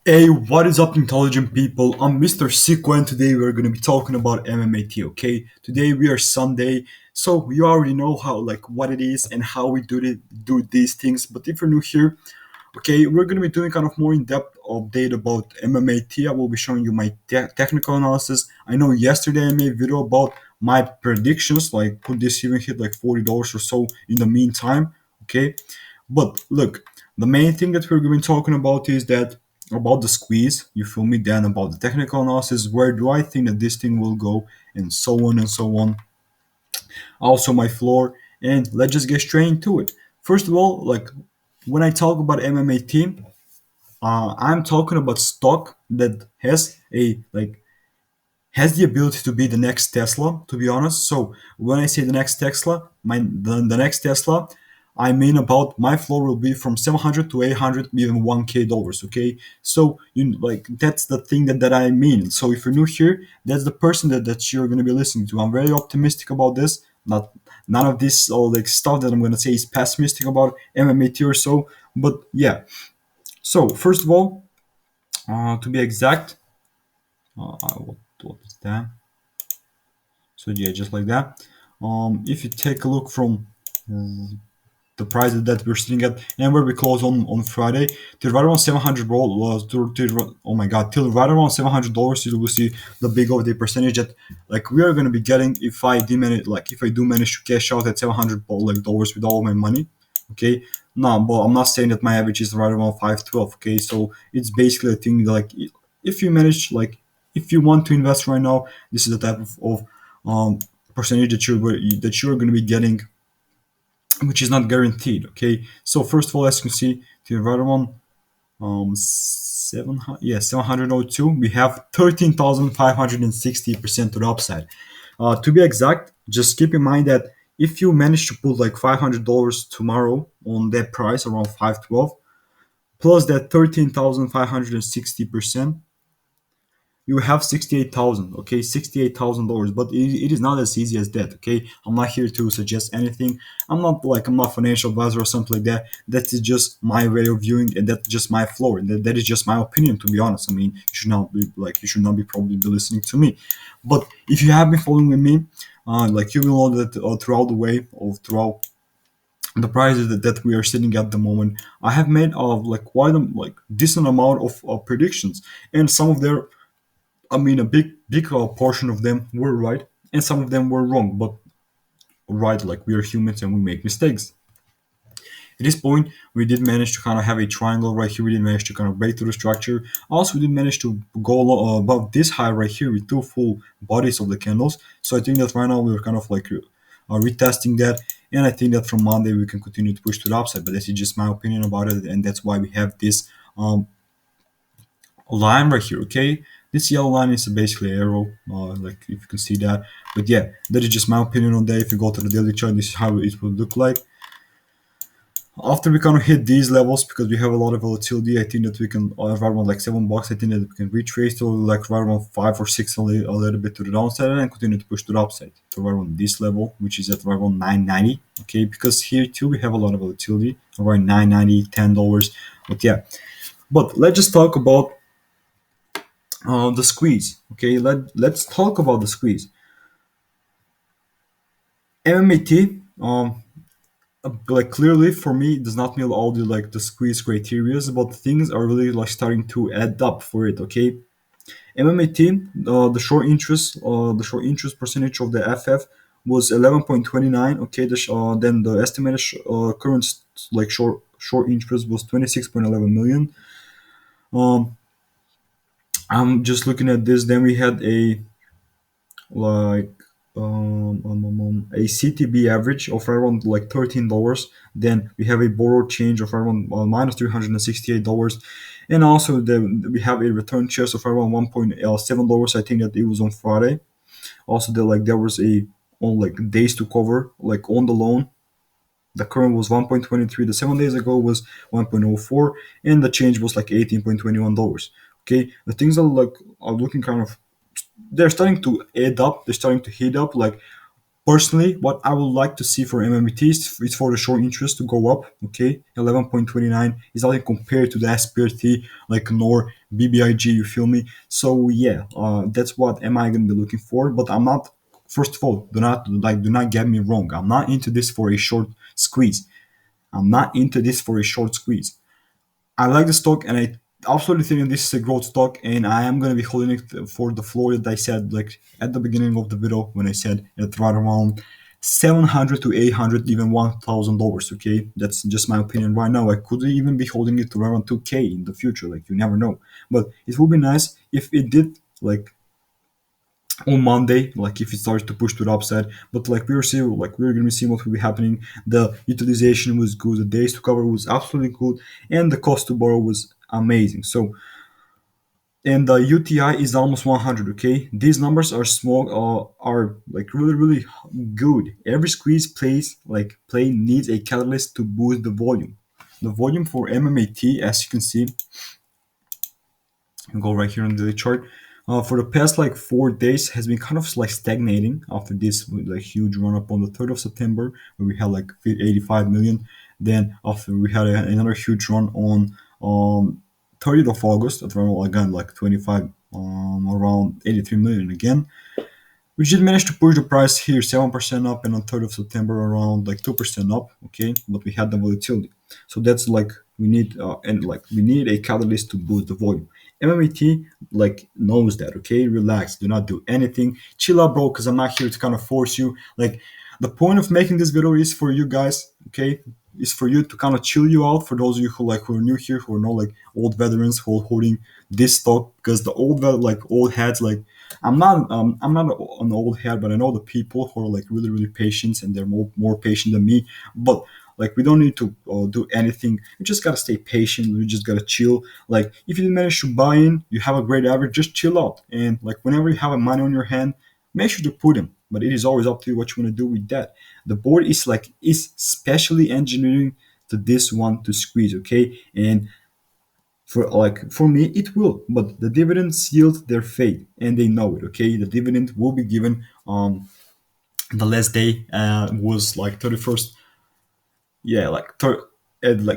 Hey, what is up, intelligent people? I'm Mr. Sicko, and today we're going to be talking about Mmat. Okay, today we are Sunday, so you already know how like what it is and how we do these things. But if you're new here, okay, we're going to be doing kind of more in-depth update about Mmat. I will be showing you my technical analysis. I know yesterday I made a video about my predictions, like could this even hit like $40 or so in the meantime. Okay, but look, the main thing that we're going to be talking about is that about the squeeze, you feel me? Then about the technical analysis, where do I think that this thing will go, and so on and so on. Also, my floor, and let's just get straight into it. First of all, like when I talk about MMA team, I'm talking about stock that has a like has the ability to be the next Tesla, to be honest. So when I say the next Tesla, the next Tesla, I mean about my floor will be from 700 to 800, even 1K dollars. Okay, so you like that's the thing that I mean. So if you're new here, that's the person that you're gonna be listening to. I'm very optimistic about this. Not none of this all like stuff that I'm gonna say is pessimistic about MMAT or so. But yeah. So first of all, to be exact, what is that? So yeah, just like that. If you take a look from the price that we're sitting at and where we close on Friday, till right around 700 was oh my god, till right around $700, you will see the big of the percentage that like we are gonna be getting if I do manage to cash out at 700 like dollars with all my money. Okay, no, but I'm not saying that my average is right around 512. Okay, so it's basically a thing like if you manage like if you want to invest right now, this is the type of percentage that you're going to be getting, which is not guaranteed. Okay, so first of all, as you can see, the right one, 702, we have 13,560% to the upside. To be exact, just keep in mind that if you manage to put like $500 tomorrow on that price around 512 plus that 13,560%, you have 68,000. Okay, $68,000, but it is not as easy as that. Okay, I'm not here to suggest anything. I'm not financial advisor or something like that. That is just my way of viewing, and that's just my floor, and that is just my opinion, to be honest. I mean, you should not be probably be listening to me. But if you have been following with me, like you will know that throughout the way of throughout the prices that we are sitting at the moment, I have made of like quite a like decent amount of predictions, and some of their, I mean, a big portion of them were right, and some of them were wrong. But right, like we are humans and we make mistakes. At this point, we did manage to kind of have a triangle right here. We did manage to kind of break through the structure. Also, we did manage to go above this high right here with two full bodies of the candles. So I think that right now we're kind of like retesting that. And I think that from Monday we can continue to push to the upside. But this is just my opinion about it, and that's why we have this line right here. Okay, this yellow line is basically an arrow, like if you can see that. But yeah, that is just my opinion on that. If you go to the daily chart, this is how it will look like after we kind of hit these levels, because we have a lot of volatility. I think that we can right around like $7. I think that we can retrace to like right around 5 or 6, a little bit to the downside, and continue to push to the upside to right around this level, which is at right around 990. Okay, because here too we have a lot of volatility around 990, $10. But yeah, but let's just talk about the squeeze. Okay, let's talk about the squeeze. MMAT, like clearly for me, it does not meet all the like the squeeze criterias, but things are really like starting to add up for it. Okay, MMAT, the short interest percentage of the FF was 11.29. Okay, then the estimated current like short interest was 26.11 million. Um, I'm just looking at this. Then we had a like a CTB average of around like $13. Then we have a borrowed change of around minus $368, and also we have a return chest of around $1.7. I think that it was on Friday. Also, there was a on like days to cover like on the loan. The current was 1.23. The 7 days ago was 1.04, and the change was like $18.21. Okay, the things are looking kind of, they're starting to add up. They're starting to heat up. Like Personally, what I would like to see for MMT is for the short interest to go up. Okay, 11.29 is nothing compared to the SPRT like nor BBIG. You feel me? So yeah, that's what am I gonna be looking for. But I'm not. First of all, do not get me wrong. I'm not into this for a short squeeze. I'm not into this for a short squeeze. I like the stock, and I absolutely think this is a growth stock, and I am gonna be holding it for the floor that I said like at the beginning of the video when I said it's right around 700 to 800, even $1,000. Okay, that's just my opinion right now. I could even be holding it to around 2K in the future. Like you never know, but it would be nice if it did like on Monday, like if it starts to push to the upside. But like we're gonna see what will be happening. The utilization was good, the days to cover was absolutely good, and the cost to borrow was amazing. So and the UTI is almost 100. Okay, these numbers are small, are like really good. Every squeeze play needs a catalyst to boost the volume. The volume for MMAT, as you can see, and go right here on the chart. For the past like 4 days has been kind of like stagnating after this like huge run up on the 3rd of September where we had like 85 million. Then after we had another huge run on 30th of August at around again like 25 around 83 million again. We did manage to push the price here 7% up, and on 3rd of September around like 2% up. Okay, but we had the volatility, so that's like we need and like we need a catalyst to boost the volume. MMAT like knows that. Okay, relax, do not do anything, chill out, bro, because I'm not here to kind of force you. Like the point of making this video is for you guys. Okay, is for you to kind of chill you out. For those of you who are new here, who are not like old veterans who are holding this stock, because the old heads like I'm not an old head, but I know the people who are like really patient, and they're more patient than me. But like we don't need to do anything. We just gotta stay patient. We just gotta chill. Like if you manage to buy in, you have a great average. Just chill out, and like whenever you have a money on your hand, make sure to put them. But it is always up to you what you want to do with that. The board is specially engineering to this one to squeeze. Okay, and for me it will, but the dividends sealed their fate and they know it. Okay, the dividend will be given. The last day was like 31st, yeah, like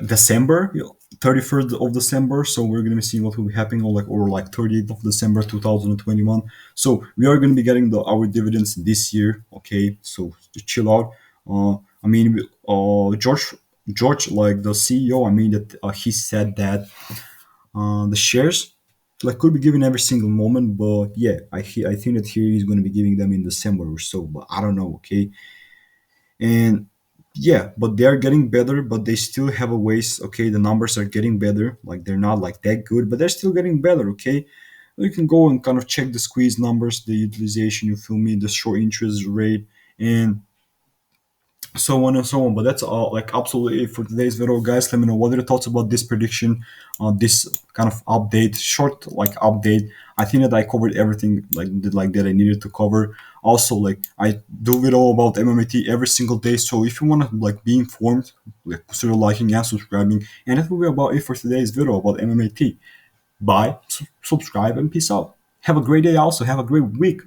December, 31st of December. So we're gonna be seeing what will be happening, or like 30th of December 2021. So we are gonna be getting our dividends this year. Okay, so to chill out. I mean, George, like the CEO, I mean that he said that the shares like could be given every single moment, but yeah, I think that here he's going to be giving them in December or so, but I don't know. Okay, and yeah, but they are getting better, but they still have a ways. Okay, the numbers are getting better. Like they're not like that good, but they're still getting better. Okay, you can go and kind of check the squeeze numbers, the utilization. You feel me? The short interest rate, and so on and so on. But that's all like absolutely it for today's video, guys. Let me know what are your thoughts about this prediction, this kind of update, short like update. I think that I covered everything like that I needed to cover. Also, like I do video about MMAT every single day, so if you want to like be informed, like consider liking and subscribing. And that will be about it for today's video about MMAT. Bye, subscribe, and peace out. Have a great day. Also, have a great week.